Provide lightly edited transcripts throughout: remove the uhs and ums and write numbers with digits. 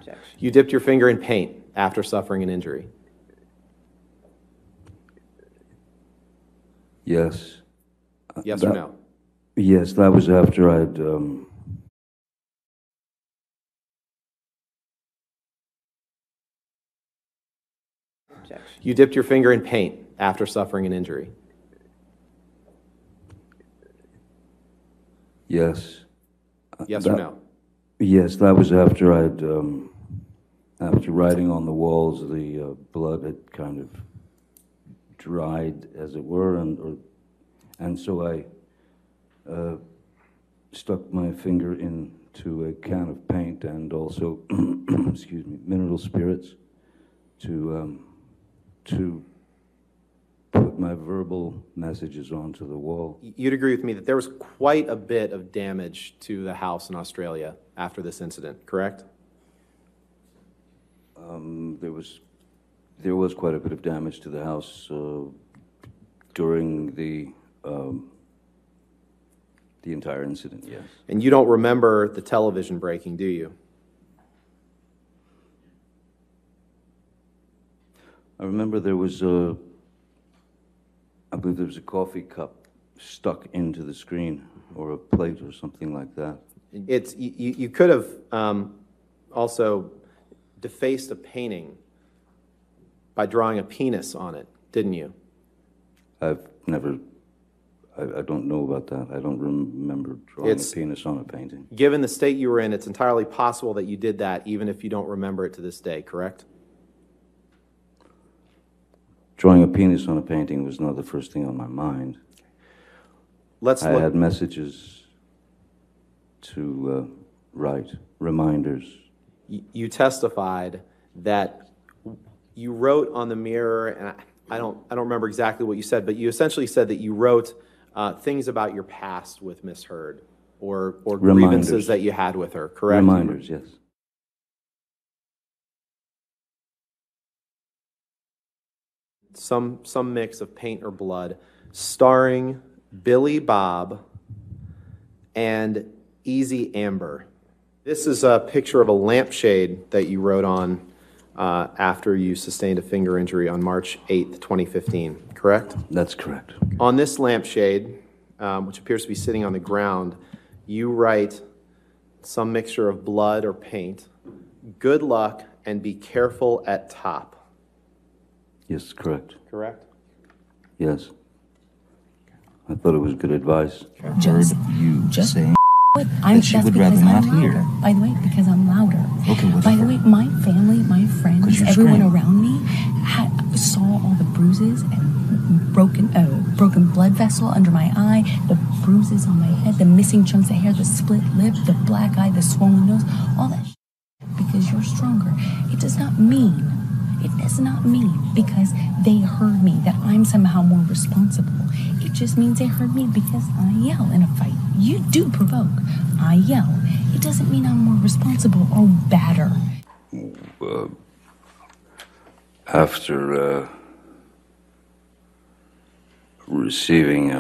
Objection. You dipped your finger in paint after suffering an injury. Yes. Yes or no? Yes, that was after I'd... Objection. You dipped your finger in paint after suffering an injury. Yes. Yes or no? Yes, that was after I'd... after writing on the walls, the blood had kind of dried, as it were, and so I stuck my finger into a can of paint and also, excuse me, mineral spirits to put my verbal messages onto the wall. You'd agree with me that there was quite a bit of damage to the house in Australia after this incident, correct? There was quite a bit of damage to the house during the entire incident, yes. And you don't remember the television breaking, do you? I remember there was I believe there was a coffee cup stuck into the screen, or a plate or something like that. You could have also defaced a painting by drawing a penis on it, didn't you? I've never, I don't know about that. I don't remember drawing a penis on a painting. Given the state you were in, it's entirely possible that you did that, even if you don't remember it to this day, correct? Drawing a penis on a painting was not the first thing on my mind. I had messages to write, reminders. You testified that you wrote on the mirror, and I don't remember exactly what you said, but you essentially said that you wrote things about your past with Miss Heard, or grievances that you had with her, correct? Reminders, yes. Some mix of paint or blood, starring Billy Bob and Easy Amber. This is a picture of a lampshade that you wrote on after you sustained a finger injury on March 8th, 2015, correct? That's correct. On this lampshade, which appears to be sitting on the ground, you write some mixture of blood or paint, "Good luck and be careful at top." Yes, correct. Correct? Yes. I thought it was good advice. Just saying that she would rather not hear. By the way, because I'm louder. Okay, well, by the way, my family, my friends, everyone around me saw all the bruises and broken blood vessel under my eye, the bruises on my head, the missing chunks of hair, the split lip, the black eye, the swollen nose, all that because you're stronger. It does not mean because they heard me that I'm somehow more responsible. It just means they heard me because I yell in a fight. You do provoke. I yell. It doesn't mean I'm more responsible or badder. After receiving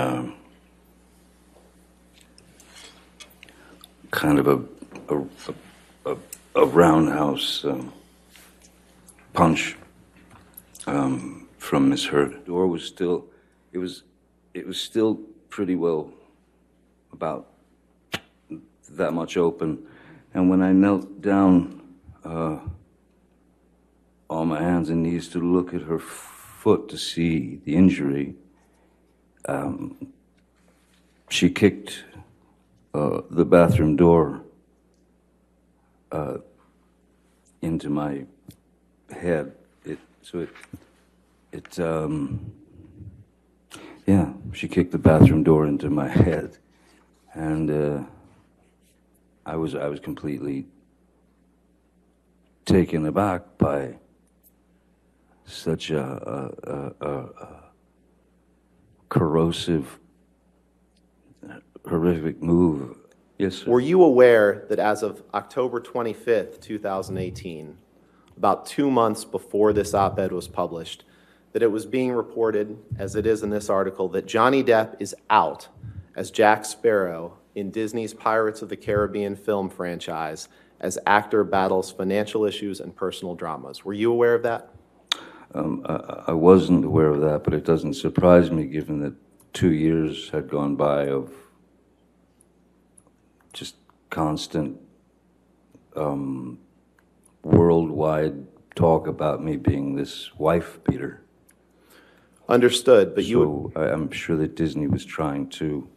kind of a roundhouse punch from Miss Heard. The door was still, it was still pretty well about that much open, and when I knelt down on my hands and knees to look at her foot to see the injury, she kicked the bathroom door into my head. She kicked the bathroom door into my head, and I was completely taken aback by such a corrosive, horrific move. Yes, sir. Were you aware that as of October 25th, 2018, about 2 months before this op-ed was published, that it was being reported, as it is in this article, that Johnny Depp is out as Jack Sparrow in Disney's Pirates of the Caribbean film franchise, as actor battles financial issues and personal dramas. Were you aware of that? I wasn't aware of that, but it doesn't surprise me given that 2 years had gone by of just constant worldwide talk about me being this wife beater. Understood, but you... So I'm sure that Disney was trying to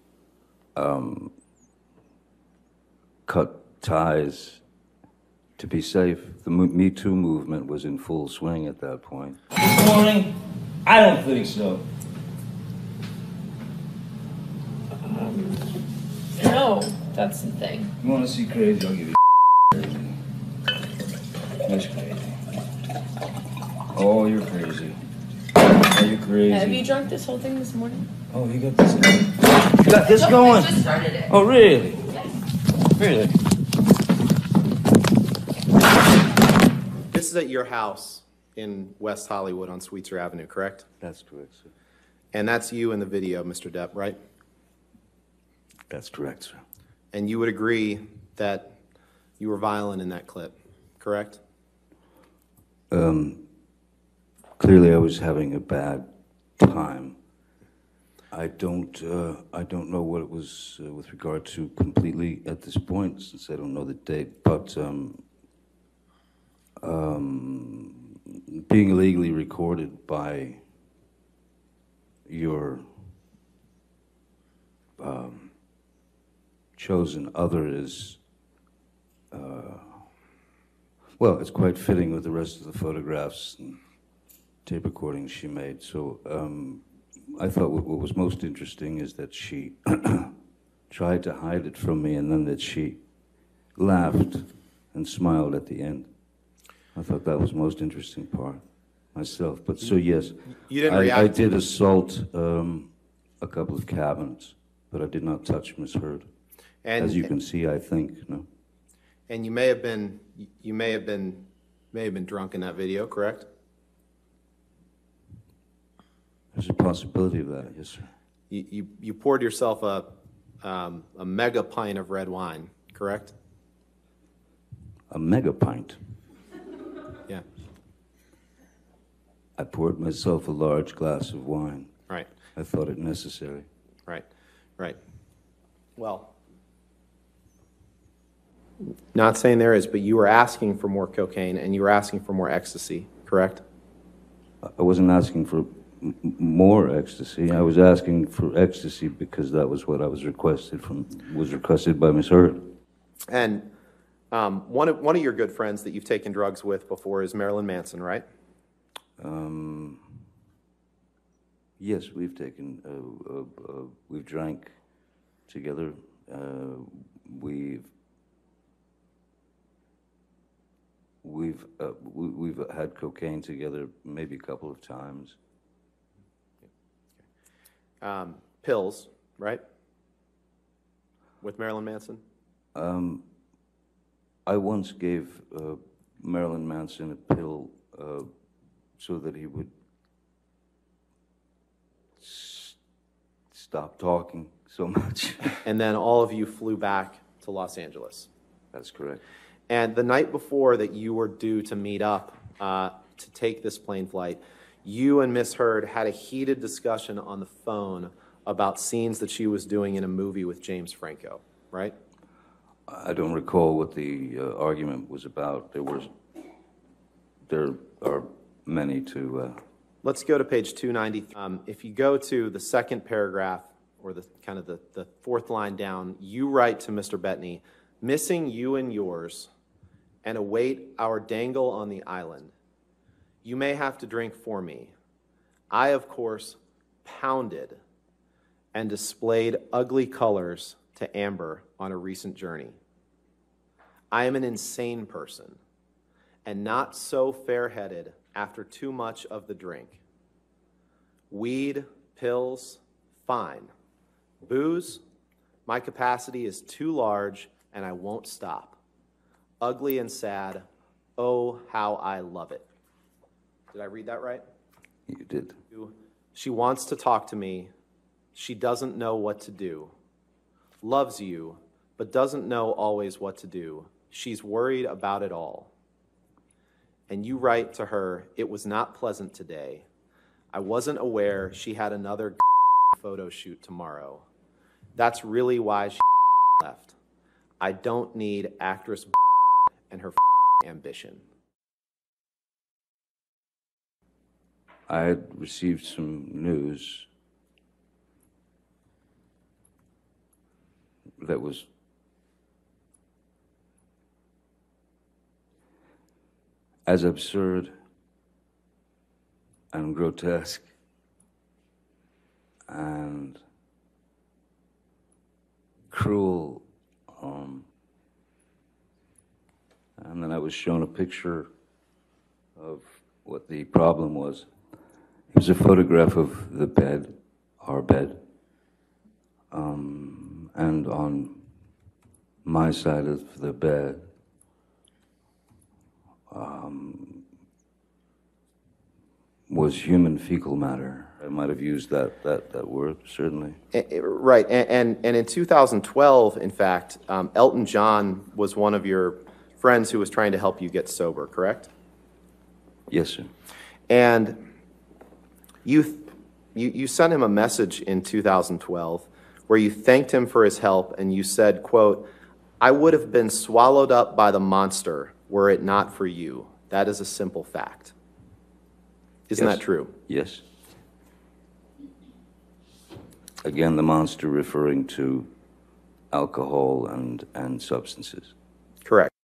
cut ties to be safe. The Me Too movement was in full swing at that point. This morning? I don't think so. No, that's the thing. You want to see crazy? I'll give you crazy. That's crazy. Oh, you're crazy. Oh, you're crazy. Have you drunk this whole thing this morning? Oh, you got this going? You got this going? I just started it. Oh, really? Yes. Really? This is at your house in West Hollywood on Sweetser Avenue, correct? That's correct, sir. And that's you in the video, Mr. Depp, right? That's correct, sir. And you would agree that you were violent in that clip, correct? Clearly, I was having a bad time. I don't know what it was with regard to completely at this point, since I don't know the date. But being illegally recorded by your chosen other is, well, it's quite fitting with the rest of the photographs and tape recordings she made. So I thought what was most interesting is that she tried to hide it from me, and then that she laughed and smiled at the end. I thought that was the most interesting part myself. But so yes, You didn't I react. did assault a couple of cabinets, but I did not touch Miss Heard. And, As you can see, I think, no. and you may have been drunk in that video, correct? There's a possibility of that, yes, sir. You poured yourself a mega pint of red wine, correct? A mega pint. Yeah. I poured myself a large glass of wine. Right. I thought it necessary. Right. Right. Well, not saying there is, but you were asking for more cocaine and you were asking for more ecstasy, correct? I wasn't asking for more ecstasy. I was asking for ecstasy because that was what I was requested by Miss Heard. And one of your good friends that you've taken drugs with before is Marilyn Manson, right? Yes, we've taken, we've drank together. We've had cocaine together maybe a couple of times. Pills, right? With Marilyn Manson? I once gave Marilyn Manson a pill so that he would stop talking so much. And then all of you flew back to Los Angeles. That's correct. And the night before that you were due to meet up to take this plane flight, you and Miss Heard had a heated discussion on the phone about scenes that she was doing in a movie with James Franco, right? I don't recall what the argument was about. There are many to... Let's go to page 293. If you go to the second paragraph, or the kind of the fourth line down, you write to Mr. Bettany, missing you and yours, and await our dangle on the island. You may have to drink for me. I, of course, pounded and displayed ugly colors to Amber on a recent journey. I am an insane person, and not so fair-headed after too much of the drink. Weed, pills, fine. Booze, my capacity is too large, and I won't stop. Ugly and sad, oh, how I love it. Did I read that right? You did. She wants to talk to me. She doesn't know what to do. Loves you, but doesn't know always what to do. She's worried about it all. And you write to her, "It was not pleasant today. I wasn't aware she had another photo shoot tomorrow. That's really why she left. I don't need actress and her ambition." I had received some news that was as absurd and grotesque and cruel. And then I was shown a picture of what the problem was. It was a photograph of the bed, our bed, and on my side of the bed was human fecal matter. I might have used that word, certainly. Right, and in 2012, in fact, Elton John was one of your friends who was trying to help you get sober, correct? Yes, sir. And you sent him a message in 2012 where you thanked him for his help, and you said, quote, "I would have been swallowed up by the monster were it not for you. That is a simple fact." Isn't Yes. that true? Yes. Again, the monster referring to alcohol and substances. Correct.